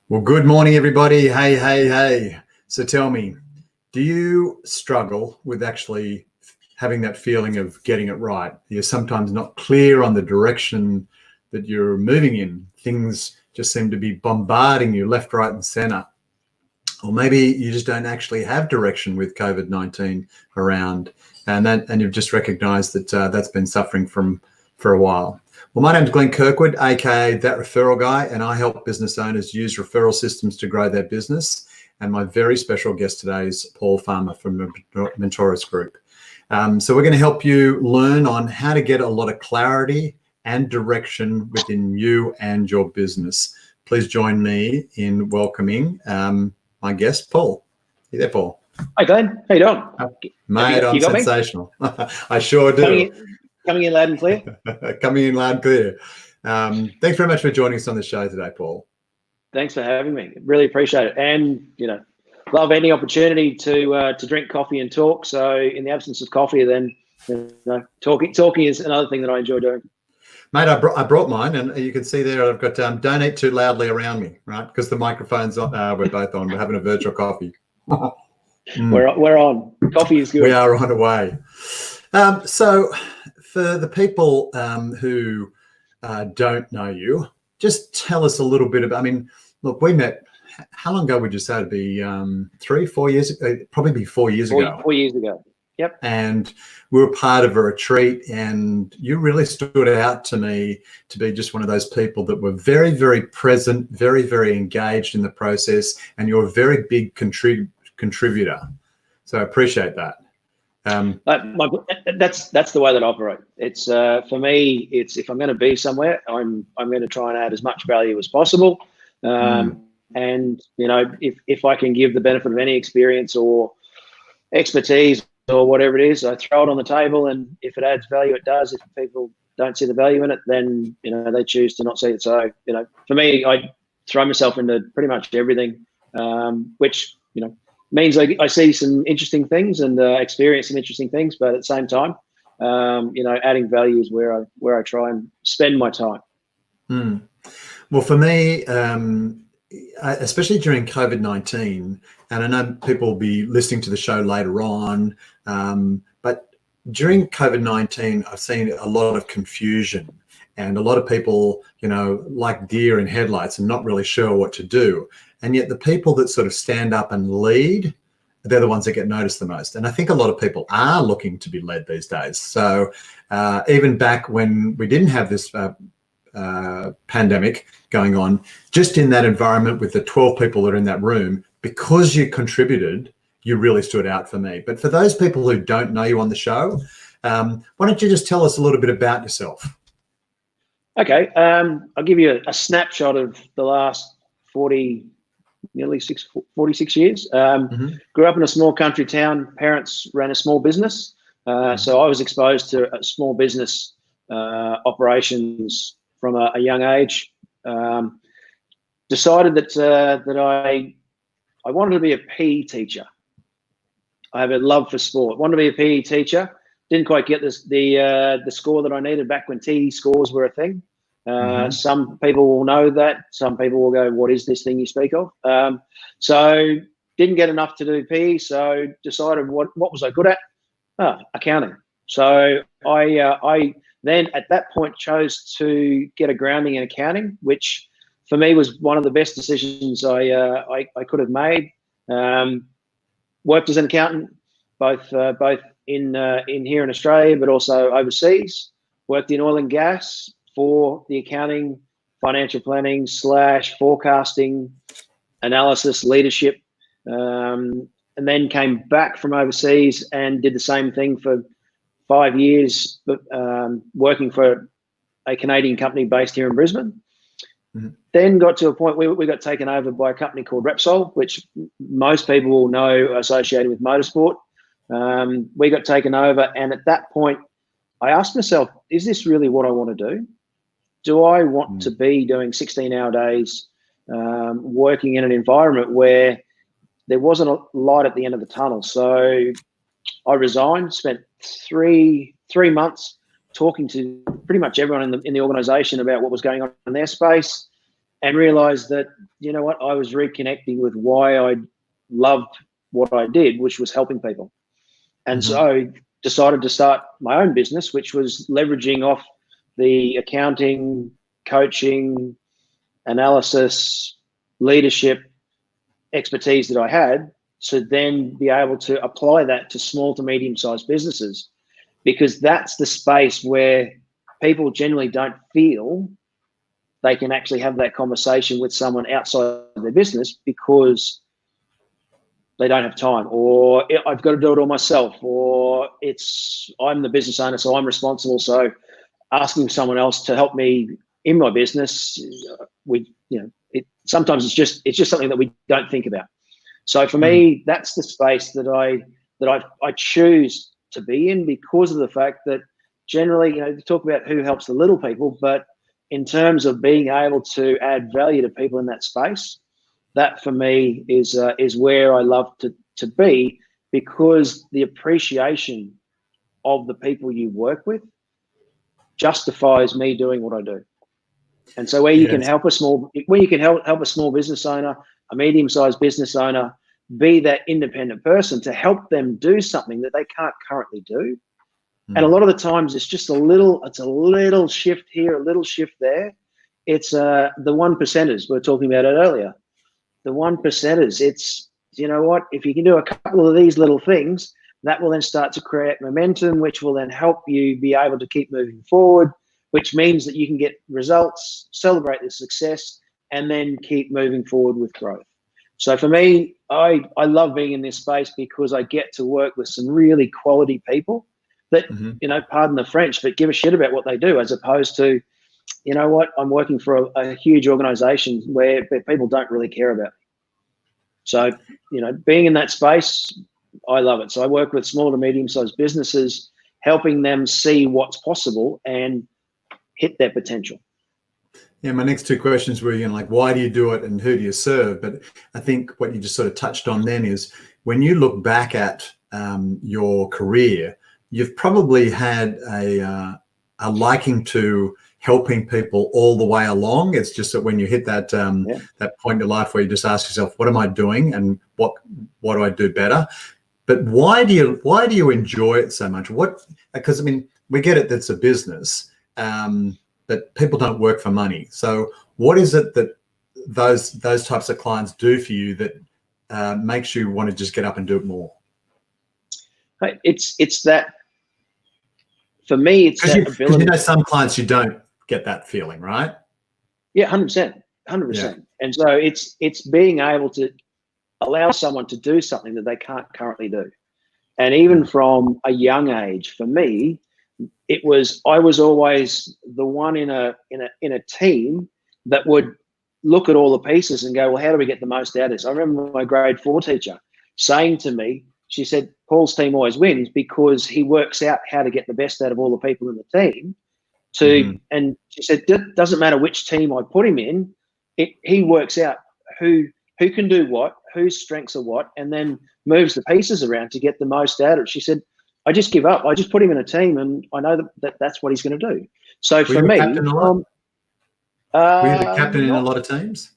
Well, good morning, everybody. Hey. So tell me, do you struggle with actually having that feeling of getting it right? You're sometimes not clear on the direction that you're moving in. Things just seem to be bombarding you left, right, and center. Or maybe you just don't actually have direction with COVID-19 around, and you've just recognized that that's been suffering for a while. Well, my name's Glenn Kirkwood, aka That Referral Guy, and I help business owners use referral systems to grow their business. And my very special guest today is Paul Farmer from the Mentoris Group. So we're going to help you learn on how to get a lot of clarity and direction within you and your business. Please join me in welcoming my guest, Paul. You there, Paul? Hi, Glenn. How you doing? Mate, I'm sensational. I sure do. Coming in loud and clear? Coming in loud and clear. Thanks very much for joining us on the show today, Paul. Thanks for having me. Really appreciate it. And, love any opportunity to drink coffee and talk. So in the absence of coffee, then, talking is another thing that I enjoy doing. Mate, I brought mine, and you can see there I've got don't eat too loudly around me, right? Because the microphone's on. We're both on. We're having a virtual coffee. We're on. Coffee is good. We are on a way. So for the people who don't know you, just tell us a little bit about, look, we met, how long ago would you say? It'd be 3-4 years, probably be 4 years ago. 4 years ago. Yep. And we were part of a retreat, and you really stood out to me to be just one of those people that were very, very present, very, very engaged in the process, and you're a very big contributor. So I appreciate that. That's the way that I operate. It's for me. It's if I'm going to be somewhere, I'm going to try and add as much value as possible. And if I can give the benefit of any experience or expertise or whatever it is, I throw it on the table, and if it adds value, it does. If people don't see the value in it, then they choose to not see it. So for me, I throw myself into pretty much everything, which means I see some interesting things and experience some interesting things, but at the same time, adding value is where I try and spend my time. Well, for me, especially during COVID-19, and I know people will be listening to the show later on, but during COVID-19, I've seen a lot of confusion and a lot of people, like deer in headlights and not really sure what to do. And yet the people that sort of stand up and lead, they're the ones that get noticed the most. And I think a lot of people are looking to be led these days. So even back when we didn't have this pandemic going on, just in that environment with the 12 people that are in that room, because you contributed, you really stood out for me. But for those people who don't know you on the show, why don't you just tell us a little bit about yourself? Okay. I'll give you a snapshot of the last 46 years. Grew up in a small country town. Parents ran a small business. So I was exposed to small business operations from a young age. Decided that I wanted to be a PE teacher. I have a love for sport. Wanted to be a PE teacher. Didn't quite get the score that I needed back when TE scores were a thing. Some people will know that. Some people will go, "What is this thing you speak of?" So didn't get enough to do PE. So decided what was I good at? Accounting. So I then at that point chose to get a grounding in accounting, which for me was one of the best decisions I could have made. Worked as an accountant, both in here in Australia, but also overseas. Worked in oil and gas for the accounting, financial planning / forecasting, analysis, leadership, and then came back from overseas and did the same thing for 5 years, working for a Canadian company based here in Brisbane. Then got to a point where we got taken over by a company called Repsol, which most people will know associated with motorsport. We got taken over, and at that point, I asked myself, is this really what I want to do? Do I want to be doing 16-hour days, working in an environment where there wasn't a light at the end of the tunnel? So I resigned, spent three months talking to pretty much everyone in the organization about what was going on in their space. and realized that, you know what, I was reconnecting with why I loved what I did, which was helping people. And Mm-hmm. so I decided to start my own business, which was leveraging off the accounting, coaching, analysis, leadership expertise that I had, to then be able to apply that to small to medium-sized businesses, because that's the space where people generally don't feel they can actually have that conversation with someone outside their business, because they don't have time, or I've got to do it all myself, or I'm the business owner, so I'm responsible. So asking someone else to help me in my business, sometimes it's just something that we don't think about. So for me, that's the space that I choose to be in, because of the fact that generally, you talk about who helps the little people, but in terms of being able to add value to people in that space, that for me is where I love to be, because the appreciation of the people you work with justifies me doing what I do. And so where you can help a small business owner, a medium-sized business owner, be that independent person to help them do something that they can't currently do. And a lot of the times it's just a little shift here, a little shift there. It's the one percenters we were talking about it earlier. The one percenters, it's, you know what, if you can do a couple of these little things, that will then start to create momentum, which will then help you be able to keep moving forward, which means that you can get results, celebrate the success, and then keep moving forward with growth. So for me, I love being in this space, because I get to work with some really quality people that, pardon the French, but give a shit about what they do, as opposed to, you know what, I'm working for a huge organization where people don't really care about me. So, being in that space, I love it. So I work with small to medium-sized businesses, helping them see what's possible and hit their potential. Yeah, my next two questions were, why do you do it and who do you serve? But I think what you just sort of touched on then is, when you look back at your career, you've probably had a liking to helping people all the way along. It's just that when you hit that that point in life where you just ask yourself, what am I doing and what do I do better? But why do you enjoy it so much? Because we get it, that's a business, but people don't work for money. So what is it that those types of clients do for you that makes you want to just get up and do it more? It's that, for me, it's that ability. Because some clients you don't get that feeling, right? Yeah, 100%. Yeah. And so it's being able to allow someone to do something that they can't currently do. And even from a young age, for me, I was always the one in a team that would look at all the pieces and go, well, how do we get the most out of this? I remember my grade 4 teacher saying to me, she said, Paul's team always wins because he works out how to get the best out of all the people in the team. And she said, it doesn't matter which team I put him in, he works out who can do what, whose strengths are what, and then moves the pieces around to get the most out of it. She said, I just give up. I just put him in a team, and I know that's what he's going to do. So for me, were you the captain in a lot of teams?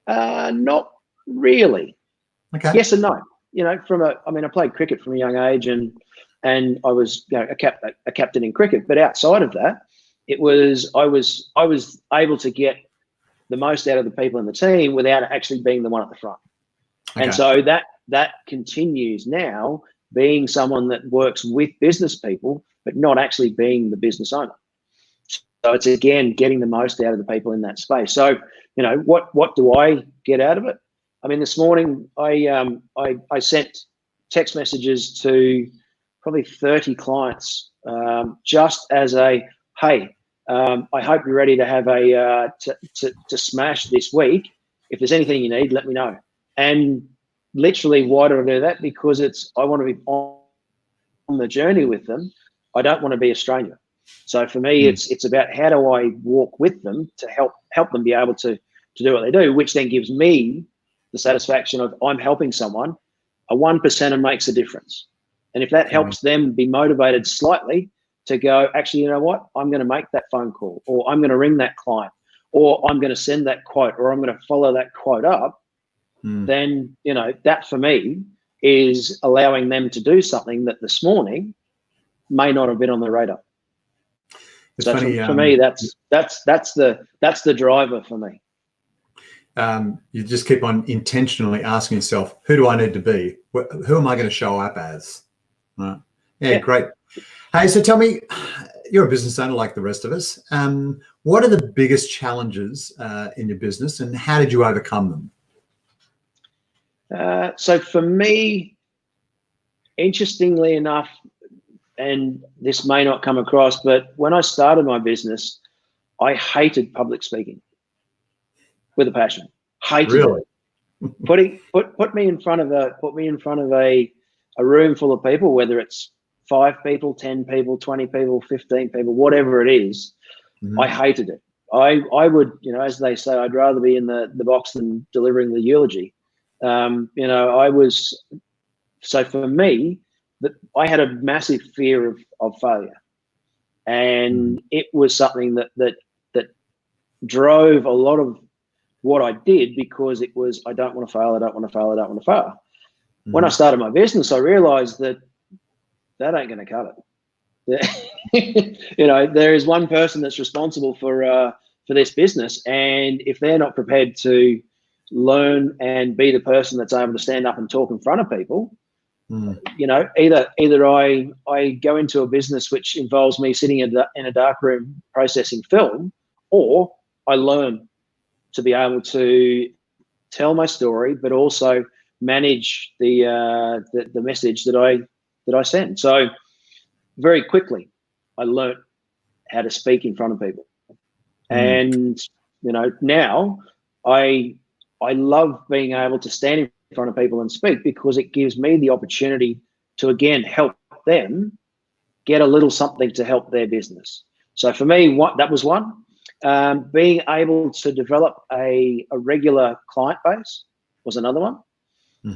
Not really. Okay. Yes and no. I played cricket from a young age, and I was a captain in cricket. But outside of that, I was able to get the most out of the people in the team without actually being the one at the front. Okay. And so that continues now, being someone that works with business people, but not actually being the business owner. So it's, again, getting the most out of the people in that space. So, what do I get out of it? This morning I sent text messages to probably 30 clients, just as a, hey, I hope you're ready to have to smash this week. If there's anything you need, let me know. And literally, why do I do that? Because I want to be on the journey with them. I don't want to be a stranger. So for me, it's about how do I walk with them to help them be able to do what they do, which then gives me the satisfaction of I'm helping someone. A 1%er makes a difference. And if that helps them be motivated slightly to go, actually, you know what, I'm going to make that phone call, or I'm going to ring that client, or I'm going to send that quote, or I'm going to follow that quote up, then, you know, that for me is allowing them to do something that this morning may not have been on the radar. It's so funny, for me, that's the driver for me. You just keep on intentionally asking yourself, who do I need to be? Who am I going to show up as? Right. Yeah, great. Hey, so tell me, you're a business owner like the rest of us. What are the biggest challenges in your business, and how did you overcome them? So for me, interestingly enough, and this may not come across, but when I started my business, I hated public speaking with a passion. Hated Really? it. Put me in front of a room full of people, whether it's 5 people, 10 people, 20 people, 15 people, whatever it is. I hated it. I would, you know, as they say, I'd rather be in the box than delivering the eulogy. You know, so for me, I had a massive fear of failure, and it was something that drove a lot of what I did, because it was, I don't want to fail, I don't want to fail, I don't want to fail. When I started my business, I realized that ain't going to cut it. You know, there is one person that's responsible for this business, and if they're not prepared to learn and be the person that's able to stand up and talk in front of people, you know, either I go into a business which involves me sitting in a dark room processing film, or I learn to be able to tell my story, but also manage the message that I send. So very quickly, I learned how to speak in front of people, and you know, now I love being able to stand in front of people and speak, because it gives me the opportunity to again help them get a little something to help their business. So for me, that was one. Being able to develop a regular client base was another one,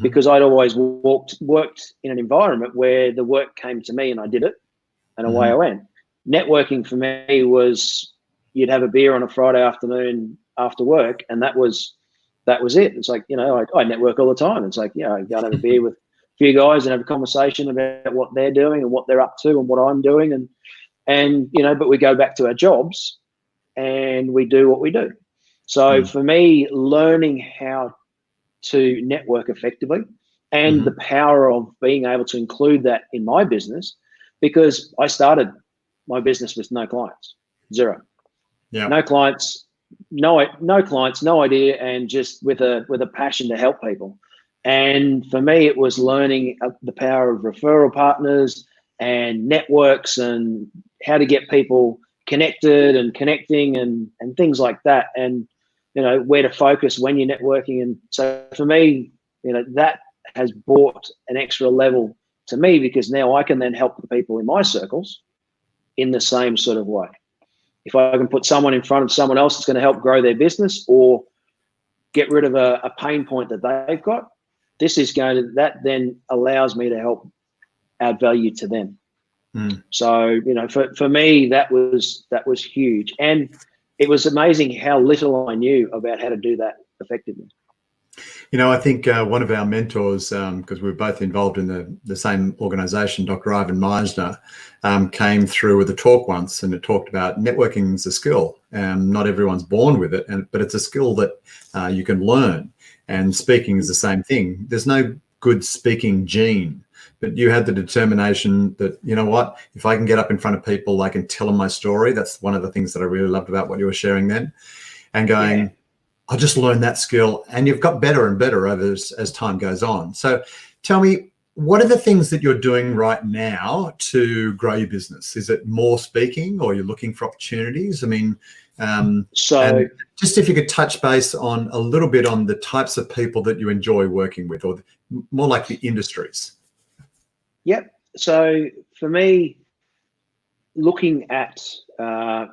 because I'd always worked in an environment where the work came to me and I did it, and away I went. Networking for me was, you'd have a beer on a Friday afternoon after work, and that was it. It's like, you know, I network all the time. It's like, I go and have a beer with a few guys and have a conversation about what they're doing and what they're up to and what I'm doing, and you know, but we go back to our jobs and we do what we do. So for me, learning how to network effectively, and the power of being able to include that in my business, because I started my business with no clients, zero, no clients, no clients, no idea, and just with a passion to help people. And for me, it was learning the power of referral partners and networks, and how to get people connected and connecting and things like that, and you know, where to focus when you're networking. And so for me, you know, that has brought an extra level to me, because now I can then help the people in my circles in the same sort of way. If I can put someone in front of someone else that's going to help grow their business or get rid of a pain point that they've got, that then allows me to help add value to them. So, you know, for me, that was huge. And it was amazing how little I knew about how to do that effectively. You know, I think one of our mentors, because we're both involved in the same organisation, Dr. Ivan Meisner, came through with a talk once, and it talked about networking is a skill. Not everyone's born with it, but it's a skill that you can learn. And speaking is the same thing. There's no good speaking gene, but you had the determination that, you know what, if I can get up in front of people, I can tell them my story. That's one of the things that I really loved about what you were sharing then. And going, I just learned that skill, and you've got better and better as time goes on. So tell me, what are the things that you're doing right now to grow your business? Is it more speaking, or you're looking for opportunities? I mean, so and just if you could touch base on a little bit on the types of people that you enjoy working with, or more like the industries. Yep. So for me, looking at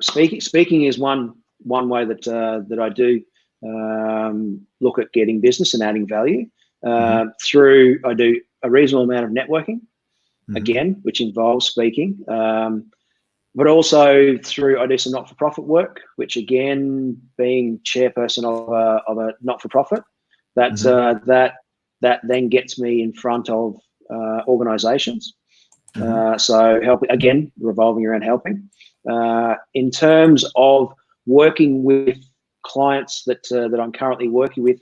speaking is one way that I do look at getting business and adding value through. I do a reasonable amount of networking, again, which involves speaking. but also through, I do some not-for-profit work, which again, being chairperson of a not-for-profit, that then gets me in front of organisations. So helping, again, revolving around helping. In terms of working with clients that I'm currently working with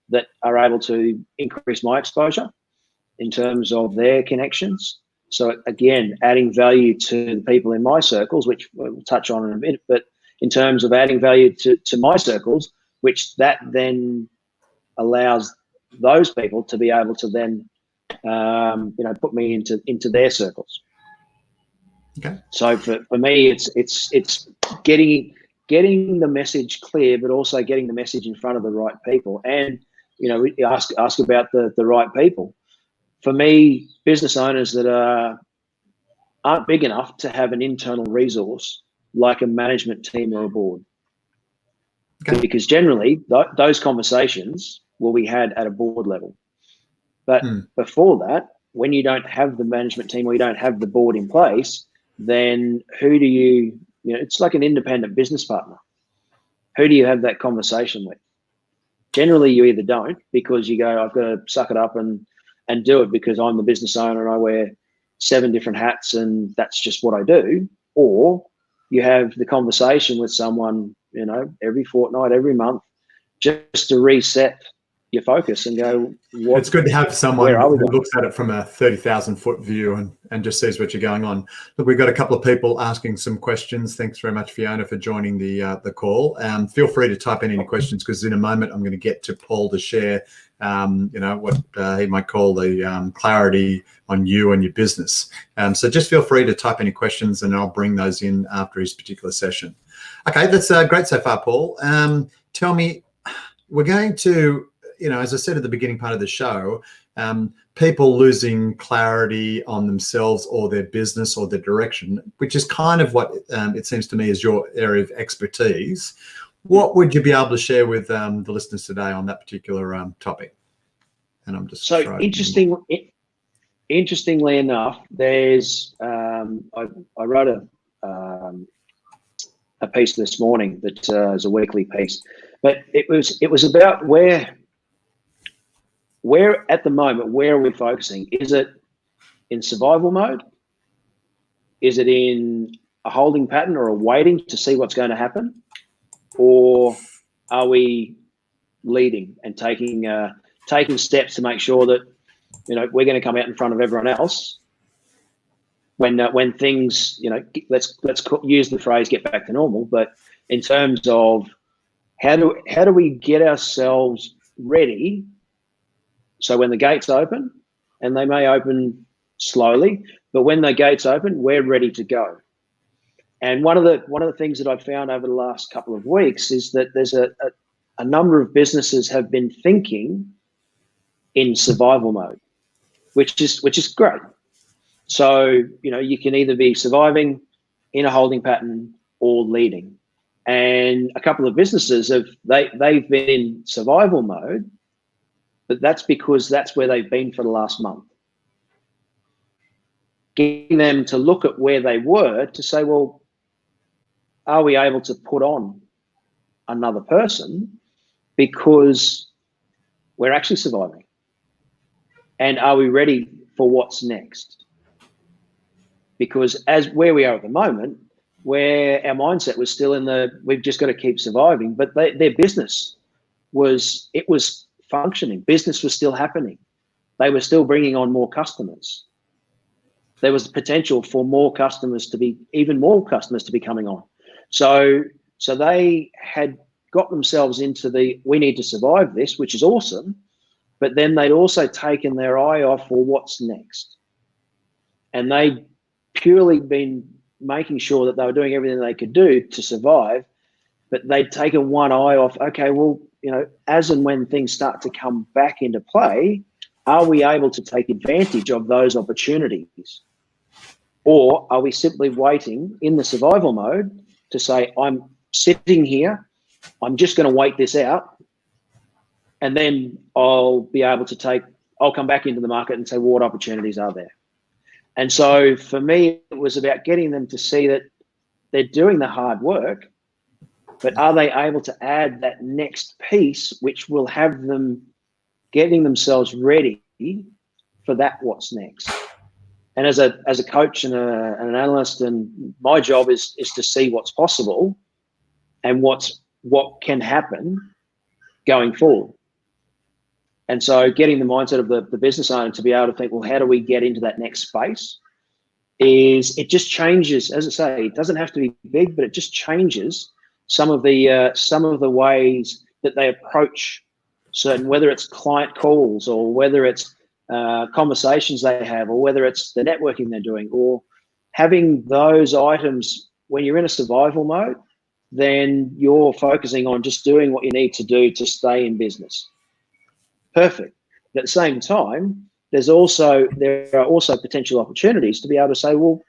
that are able to increase my exposure in terms of their connections. So again, adding value to the people in my circles, which we'll touch on in a minute, but in terms of adding value to my circles, which that then allows those people to be able to then put me into their circles. Okay. So for me, it's getting the message clear, but also getting the message in front of the right people. And we ask about the right people. For me, business owners that aren't big enough to have an internal resource like a management team or a board, because generally those conversations will be had at a board level. But before that, when you don't have the management team or you don't have the board in place, then who do it's like an independent business partner. Who do you have that conversation with? Generally, you either don't, because you go, I've got to suck it up and do it because I'm the business owner and I wear 7 different hats and that's just what I do. Or you have the conversation with someone, every fortnight, every month, just to reset your focus and go, it's good to have someone who going? looks at it from a 30,000-foot view and just sees what you're going on. Look, we've got a couple of people asking some questions. Thanks very much, Fiona, for joining the call. Feel free to type in any questions, because in a moment I'm going to get to Paul to share what he might call the clarity on you and your business. So just feel free to type any questions and I'll bring those in after his particular session. Okay, that's great so far, Paul. Tell me, we're going to, as I said at the beginning part of the show, people losing clarity on themselves or their business or their direction, which is kind of what it seems to me is your area of expertise. What would you be able to share with the listeners today on that particular topic? And I'm just interestingly enough, there's I wrote a piece this morning that is a weekly piece, but it was about where at the moment, where are we focusing? Is it in survival mode? Is it in a holding pattern or a waiting to see what's going to happen? Or are we leading and taking steps to make sure that we're going to come out in front of everyone else when things let's use the phrase get back to normal, but in terms of how do we get ourselves ready so when the gates open, and they may open slowly, but when the gates open, we're ready to go. And one of the things that I've found over the last couple of weeks is that there's a number of businesses have been thinking in survival mode, which is great. So you can either be surviving in a holding pattern or leading. And a couple of businesses they've been in survival mode, but that's because that's where they've been for the last month. Getting them to look at where they were to say, well, are we able to put on another person because we're actually surviving? And are we ready for what's next? Because as where we are at the moment, where our mindset was still in we've just got to keep surviving, but their business was functioning. Business was still happening. They were still bringing on more customers. There was potential for even more customers to be coming on. So they had got themselves into we need to survive this, which is awesome, but then they'd also taken their eye off for what's next. And they'd purely been making sure that they were doing everything they could do to survive, but they'd taken one eye off, okay, well, as and when things start to come back into play, are we able to take advantage of those opportunities? Or are we simply waiting in the survival mode to say, I'm sitting here, I'm just going to wait this out, and then I'll come back into the market and say, well, what opportunities are there? And so for me, it was about getting them to see that they're doing the hard work, but are they able to add that next piece, which will have them getting themselves ready for that what's next? And as a coach and an analyst, and my job is to see what's possible and what can happen going forward. And so getting the mindset of the business owner to be able to think, well, how do we get into that next space? It just changes. As I say, it doesn't have to be big, but it just changes some of the ways that they approach certain, whether it's client calls or whether it's conversations they have, or whether it's the networking they're doing, or having those items. When you're in a survival mode, then you're focusing on just doing what you need to do to stay in business. Perfect. But at the same time, there are also potential opportunities to be able to say, well,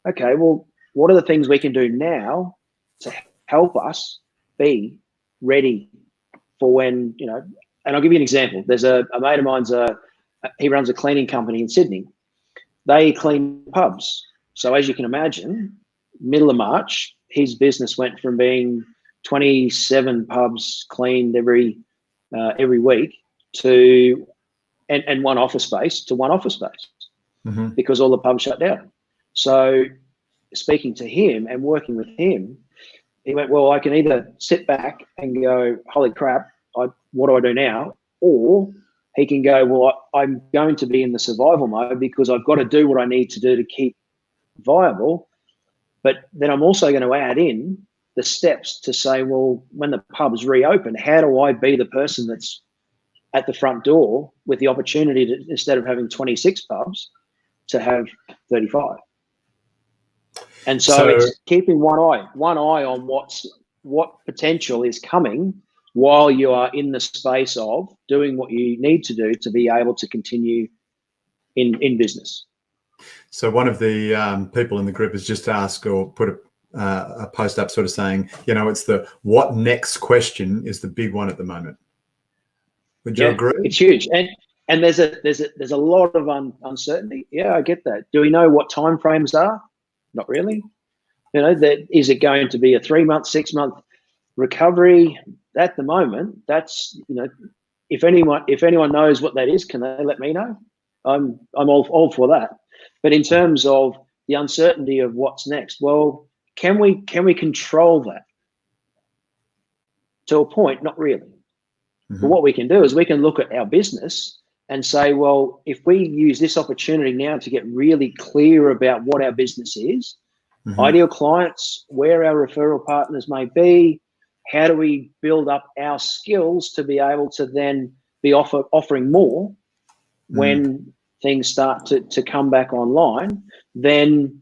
okay, well, what are the things we can do now to help us be ready for when, and I'll give you an example. There's a mate of mine's, he runs a cleaning company in Sydney. They clean pubs. So as you can imagine, middle of March, his business went from being 27 pubs cleaned every week to and one office space to one office space, because all the pubs shut down. So speaking to him and working with him, he went, well, I can either sit back and go, holy crap, what do I do now? Or he can go, well, I'm going to be in the survival mode because I've got to do what I need to do to keep viable. But then I'm also going to add in the steps to say, well, when the pubs reopen, how do I be the person that's at the front door with the opportunity to, instead of having 26 pubs, to have 35? And so it's keeping one eye on what potential is coming while you are in the space of doing what you need to do to be able to continue in business. So one of the people in the group has just asked or put a post up sort of saying, it's the what next question is the big one at the moment. Would you agree? It's huge. And there's a lot of uncertainty. Yeah, I get that. Do we know what timeframes are? Not really. Is it going to be a 3-month, 6-month recovery? At the moment, that's, if anyone knows what that is, can they let me know? I'm all for that. But in terms of the uncertainty of what's next, well, can we control that? To a point, not really. But what we can do is we can look at our business and say, well, if we use this opportunity now to get really clear about what our business is, ideal clients, where our referral partners may be, how do we build up our skills to be able to then be offering more when things start to come back online? Then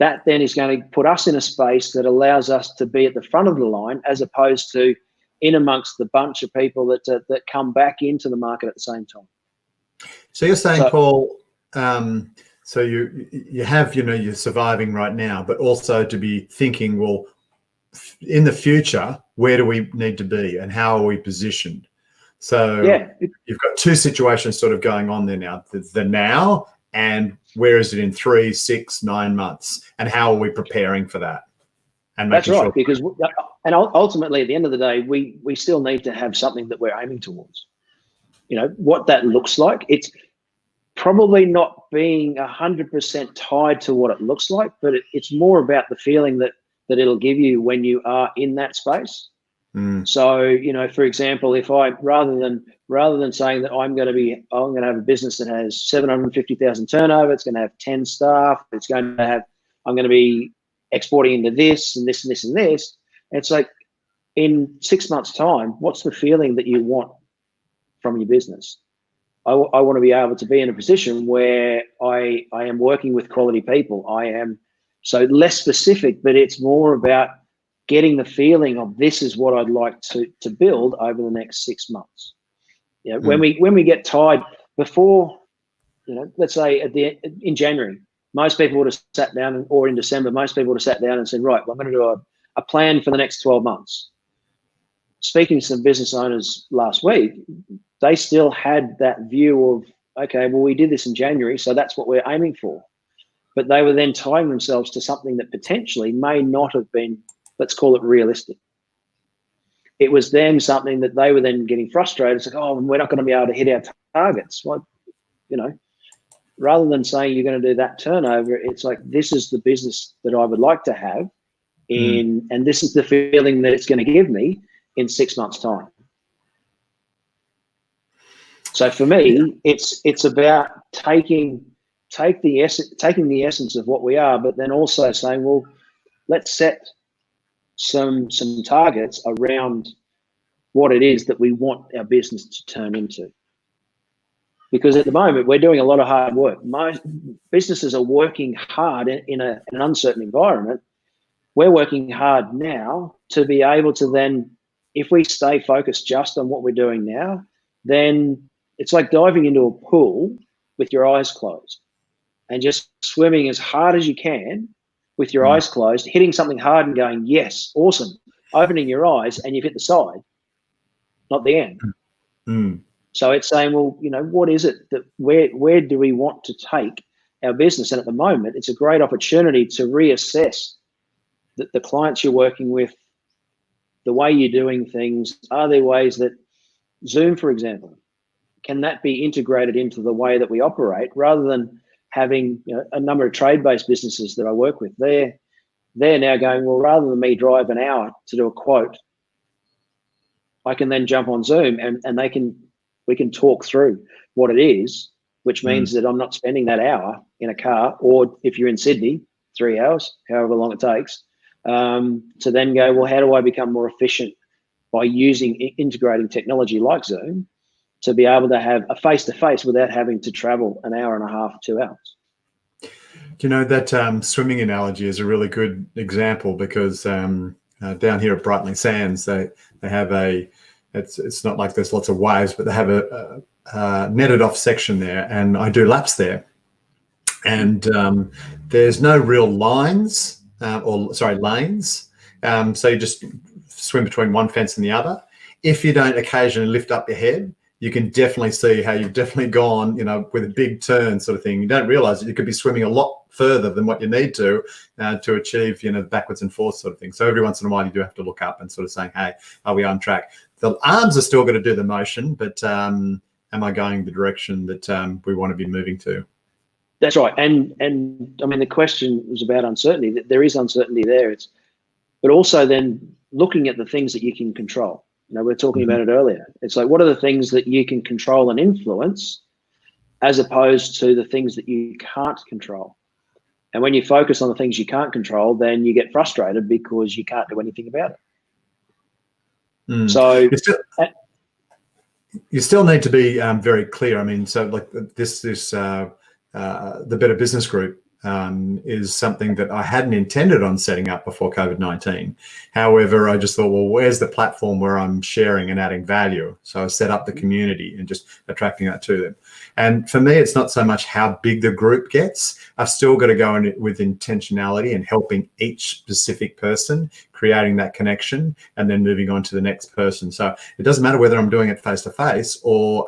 that then is going to put us in a space that allows us to be at the front of the line, as opposed to in amongst the bunch of people that come back into the market at the same time. So you're saying, Paul, so you have, you're surviving right now, but also to be thinking, well, in the future, where do we need to be and how are we positioned? So you've got two situations sort of going on there now, the now and where is it in 3, 6, 9 months, and how are we preparing for that? And that's right, because ultimately at the end of the day, we still need to have something that we're aiming towards. What that looks like. It's probably not being 100% tied to what it looks like, but it's more about the feeling that it'll give you when you are in that space. So, for example, if I rather than saying that I'm going to have a business that has 750,000 turnover, it's going to have 10 staff, I'm going to be exporting into this and this and this and this. It's like, in 6 months' time, what's the feeling that you want from your business? I want to be able to be in a position where I am working with quality people. I am so less specific, but it's more about getting the feeling of this is what I'd like to build over the next 6 months. When we get tied before, let's say in January, most people would have sat down, or in December, most people would have sat down and said, right, well, I'm going to do a plan for the next 12 months. Speaking to some business owners last week, they still had that view of, okay, well, we did this in January, so that's what we're aiming for. but they were then tying themselves to something that potentially may not have been, let's call it realistic. It was then something that they were then getting frustrated. It's like, oh, we're not going to be able to hit our targets. Well, you know, rather than saying you're going to do that turnover, it's like, this is the business that I would like to have and this is the feeling that it's going to give me in 6 months' time. So for me, it's about taking the essence of what we are, but then also saying, well, let's set some targets around what it is that we want our business to turn into. Because at the moment, we're doing a lot of hard work. Most businesses are working hard in an uncertain environment. We're working hard now to be able to then, if we stay focused just on what we're doing now, then it's like diving into a pool with your eyes closed and just swimming as hard as you can with your eyes closed, hitting something hard and going, yes, awesome. Opening your eyes and you've hit the side, not the end. So it's saying, well, you know, what is it that where do we want to take our business? And at the moment, it's a great opportunity to reassess the clients you're working with, the way you're doing things. Are there ways that Zoom, for example, can that be integrated into the way that we operate, rather than having, you know, a number of trade-based businesses that I work with? They're now going, well, rather than me drive an hour to do a quote, I can then jump on Zoom and we can talk through what it is, which means that I'm not spending that hour in a car, or if you're in Sydney, 3 hours, however long it takes, to then go, well, how do I become more efficient by integrating technology like Zoom to be able to have a face-to-face without having to travel an hour and a half, 2 hours? You know, that swimming analogy is a really good example, because down here at Brightling Sands, they have it's not like there's lots of waves, but they have a netted off section there, and I do laps there. And there's no real lanes. So you just swim between one fence and the other. If you don't occasionally lift up your head, you can definitely see how you've definitely gone, you know, with a big turn sort of thing. You don't realize that you could be swimming a lot further than what you need to achieve, you know, backwards and forth sort of thing. So every once in a while you do have to look up and sort of saying, hey, are we on track? The arms are still going to do the motion, but am I going the direction that we want to be moving to? That's right. And I mean, the question was about uncertainty. There is uncertainty there. But also then looking at the things that you can control. You know, we were talking about it earlier. It's like, what are the things that you can control and influence, as opposed to the things that you can't control? And when you focus on the things you can't control, then you get frustrated because you can't do anything about it. So you still need to be very clear. I mean, so like the Better Business Group is something that I hadn't intended on setting up before COVID-19. However, I just thought, well, where's the platform where I'm sharing and adding value? So I set up the community and just attracting that to them. And for me, it's not so much how big the group gets. I've still got to go in with intentionality and helping each specific person, creating that connection, and then moving on to the next person. So it doesn't matter whether I'm doing it face-to-face or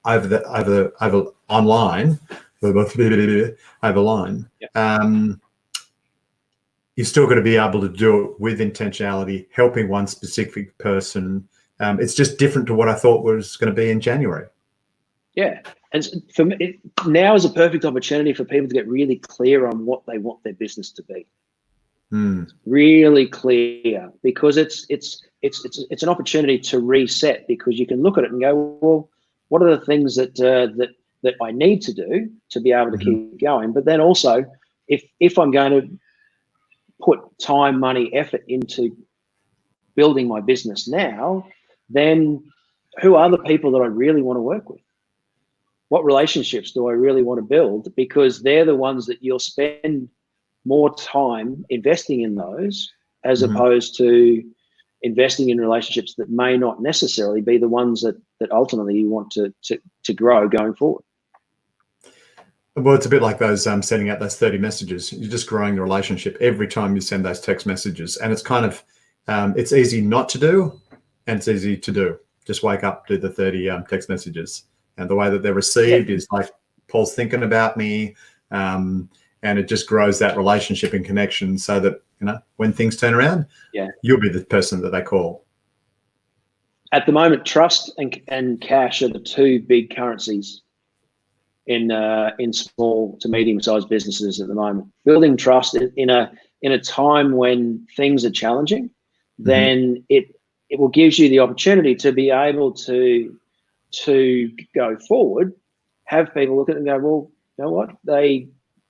over online, over line. You're still going to be able to do it with intentionality, helping one specific person. It's just different to what I thought was going to be in January. Yeah, and for me, now is a perfect opportunity for people to get really clear on what they want their business to be. Really clear, because it's an opportunity to reset, because you can look at it and go, well, what are the things that I need to do to be able to keep going? But then also, if I'm going to put time, money, effort into building my business now, then who are the people that I really want to work with? What relationships do I really want to build? Because they're the ones that you'll spend more time investing in those, as opposed to investing in relationships that may not necessarily be the ones that ultimately you want to grow going forward. Well, it's a bit like those sending out those 30 messages. You're just growing the relationship every time you send those text messages. And it's kind of, it's easy not to do, and it's easy to do. Just wake up, do the 30 text messages. And the way that they're received is like Paul's thinking about me. And it just grows that relationship and connection so that, when things turn around, you'll be the person that they call. At the moment, trust and cash are the two big currencies in small to medium-sized businesses at the moment. Building trust in a time when things are challenging, then it will give you the opportunity to be able to go forward, have people look at it and go, well, you know what,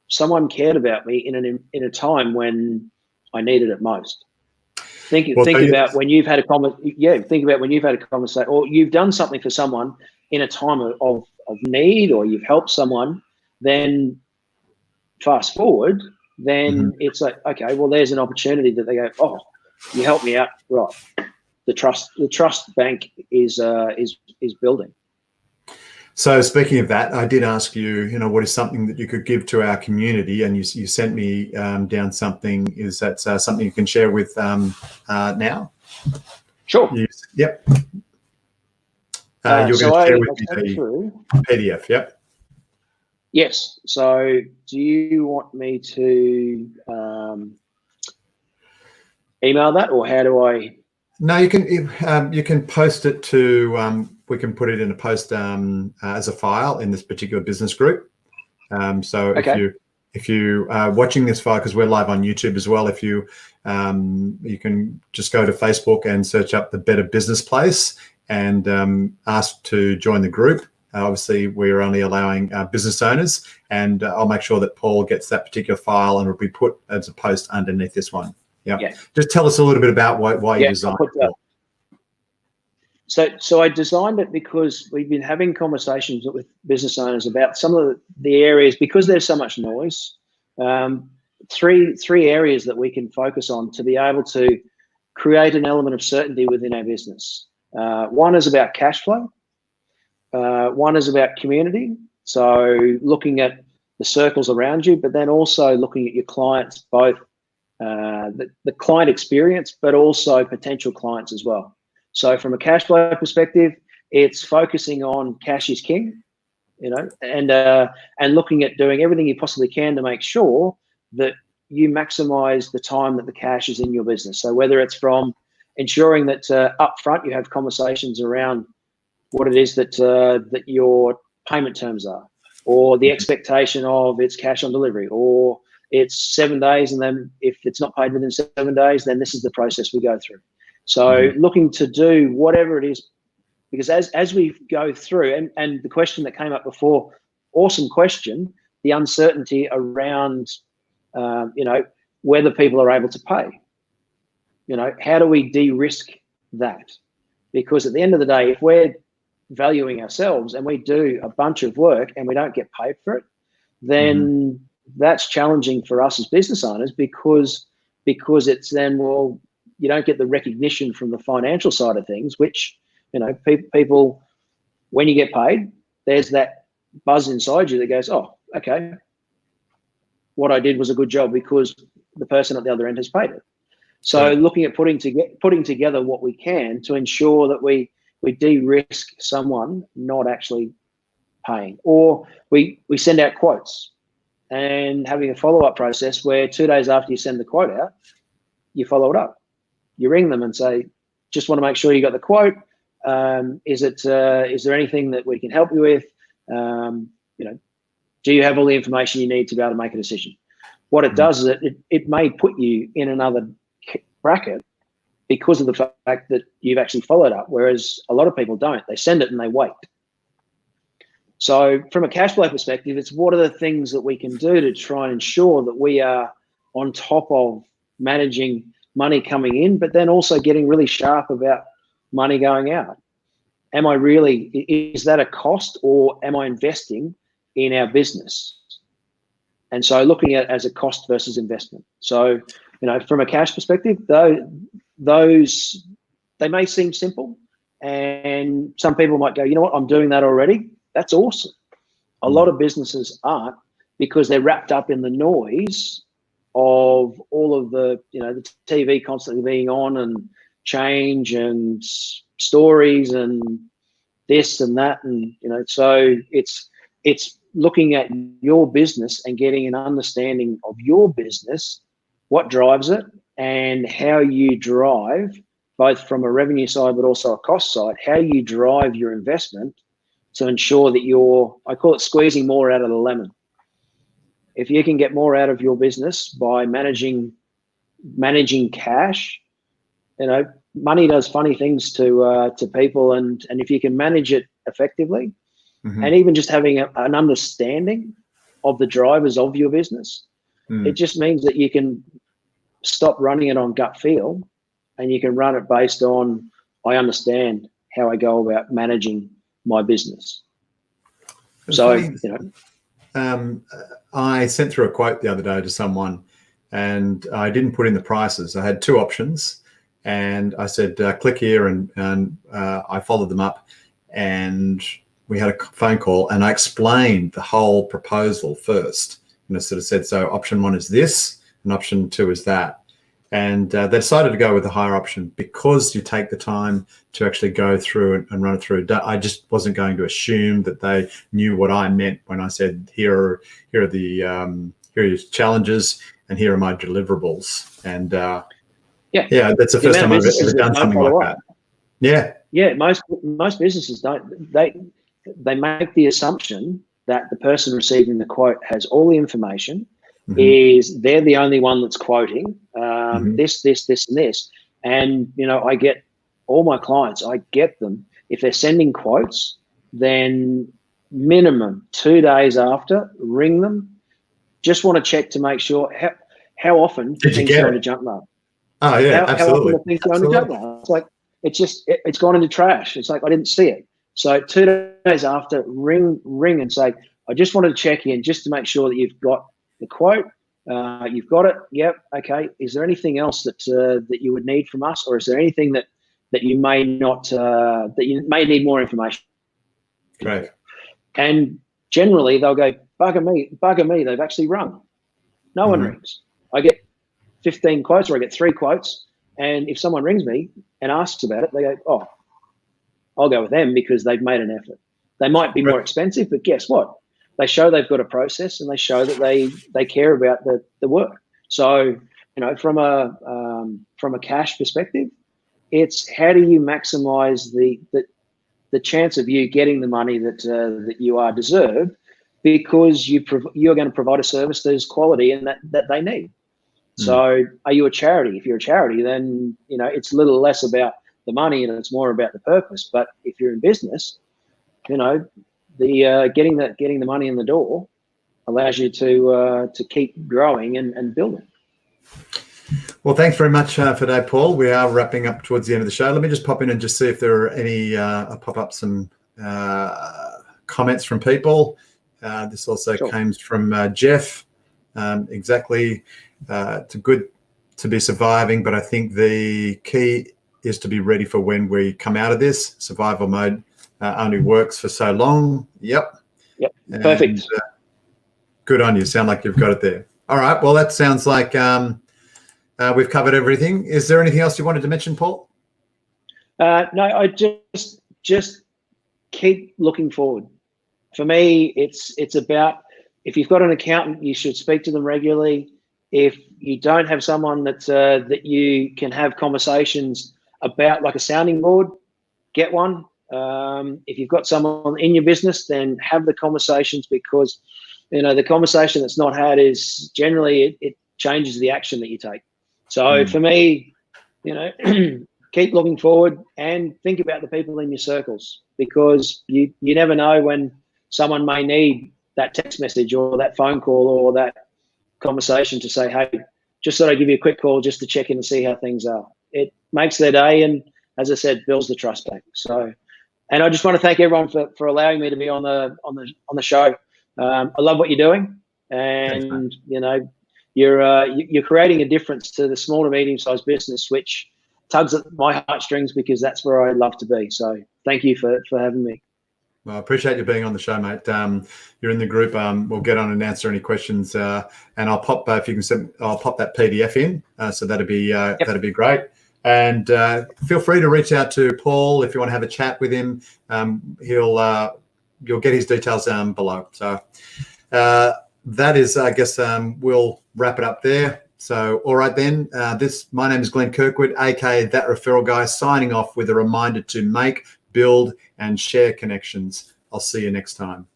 someone cared about me in a time when I needed it most. Think about when you've had a conversation, or you've done something for someone in a time of need, or you've helped someone. Then fast forward, then it's like, okay, well, there's an opportunity that they go, oh, you helped me out, right? The trust bank is building. So speaking of that, I did ask you, what is something that you could give to our community, and you sent me down something. Is that something you can share with now? Sure. Yep. You're going to share with me the PDF. Yep. Yes. So do you want me to email that, or how do I? No, you can post it to. We can put it in a post as a file in this particular business group. So if you are watching this file, because we're live on YouTube as well, if you can just go to Facebook and search up the Better Business Place and ask to join the group. Obviously, we're only allowing business owners, and I'll make sure that Paul gets that particular file and it'll be put as a post underneath this one. Yeah. Just tell us a little bit about why you designed it. So I designed it because we've been having conversations with business owners about some of the areas, because there's so much noise. Three areas that we can focus on to be able to create an element of certainty within our business. One is about cash flow. One is about community. So looking at the circles around you, but then also looking at your clients, both the client experience, but also potential clients as well. So from a cash flow perspective, it's focusing on cash is king, and looking at doing everything you possibly can to make sure that you maximize the time that the cash is in your business. So whether it's from ensuring that up front you have conversations around what it is that your payment terms are, or the expectation of it's cash on delivery, or it's 7 days, and then if it's not paid within 7 days, then this is the process we go through. So looking to do whatever it is, because as we go through, and the question that came up before, awesome question, the uncertainty around, whether people are able to pay. How do we de-risk that? Because at the end of the day, if we're valuing ourselves and we do a bunch of work and we don't get paid for it, then that's challenging for us as business owners, because it's then, well, you don't get the recognition from the financial side of things, which, people, when you get paid, there's that buzz inside you that goes, oh, okay, what I did was a good job because the person at the other end has paid it. So looking at putting together what we can to ensure that we de-risk someone not actually paying, or we send out quotes and having a follow-up process where 2 days after you send the quote out, you follow it up. You ring them and say, just want to make sure you got the quote. Is there anything that we can help you with? Do you have all the information you need to be able to make a decision? What it does is it may put you in another bracket because of the fact that you've actually followed up, whereas a lot of people don't. They send it and they wait. So from a cash flow perspective, it's what are the things that we can do to try and ensure that we are on top of managing money coming in, but then also getting really sharp about money going out. Is that a cost, or am I investing in our business? And so looking at it as a cost versus investment. So, from a cash perspective, those, they may seem simple, and some people might go, you know what, I'm doing that already. That's awesome. A lot of businesses aren't, because they're wrapped up in the noise of all of the, the TV constantly being on, and change and stories and this and that. And, so it's looking at your business and getting an understanding of your business, what drives it, and how you drive, both from a revenue side but also a cost side, how you drive your investment to ensure that you're, I call it squeezing more out of the lemon. If you can get more out of your business by managing cash, money does funny things to people, and if you can manage it effectively, and even just having an understanding of the drivers of your business, it just means that you can stop running it on gut feel, and you can run it based on, I understand how I go about managing my business. So, I sent through a quote the other day to someone, and I didn't put in the prices. I had two options, and I said, click here, and I followed them up, and we had a phone call, and I explained the whole proposal first. And I sort of said, so option one is this, and option two is that. And they decided to go with the higher option because you take the time to actually go through and run it through. I just wasn't going to assume that they knew what I meant when I said, here are your challenges, and here are my deliverables. And yeah, that's the first time I've ever done something like that. Yeah, most businesses don't. They make the assumption that the person receiving the quote has all the information. Is they're the only one that's quoting this, and this. And, I get all my clients, I get them. If they're sending quotes, then minimum 2 days after, ring them. Just want to check to make sure how often do things go into junk mail. Oh, yeah, absolutely. How often do things go into junk mail? It's like, it's gone into trash. It's like, I didn't see it. So 2 days after, ring and say, I just wanted to check in just to make sure that you've got the quote, you've got it. Yep. Okay. Is there anything else that you would need from us, or is there anything that you may not that you may need more information? Great. And generally they'll go, bugger me. They've actually rung. No one rings. I get 15 quotes, or I get 3 quotes, and if someone rings me and asks about it, they go, oh, I'll go with them because they've made an effort. They might be more expensive, but guess what? They show they've got a process, and they show that they care about the work. So, from a cash perspective, it's how do you maximize the chance of you getting the money that you are deserved, because you're going to provide a service that is quality and that they need. So, are you a charity? If you're a charity, then it's a little less about the money and it's more about the purpose. But if you're in business, the getting the money in the door allows you to keep growing and building. Well, thanks very much for today, Paul. We are wrapping up towards the end of the show. Let me just pop in and just see if there are any pop up some comments from people. This also came from Jeff. Exactly, it's good to be surviving, but I think the key is to be ready for when we come out of this. Survival mode only works for so long. Yep. Perfect. Good on you. Sound like you've got it there. All right. Well, that sounds like we've covered everything. Is there anything else you wanted to mention, Paul? No, I just keep looking forward. For me, it's about, if you've got an accountant, you should speak to them regularly. If you don't have someone that you can have conversations about, like a sounding board, get one. If you've got someone in your business, then have the conversations, because the conversation that's not had is generally it changes the action that you take. So for me, keep looking forward and think about the people in your circles, because you never know when someone may need that text message or that phone call or that conversation to say, hey, just thought I'd give you a quick call just to check in and see how things are. It makes their day, and as I said, builds the trust back. So, and I just want to thank everyone for allowing me to be on the show. I love what you're doing, and thanks, you're creating a difference to the small to medium sized business, which tugs at my heartstrings, because that's where I love to be. So thank you for having me. Well, I appreciate you being on the show, mate. You're in the group. We'll get on and answer any questions, and I'll pop if you can send. I'll pop that PDF in, so that'd be great. And feel free to reach out to Paul if you want to have a chat with him. you'll get his details down below. So that is, I guess, we'll wrap it up there. So, all right then, my name is Glenn Kirkwood, aka That Referral Guy, signing off with a reminder to make, build, and share connections. I'll see you next time.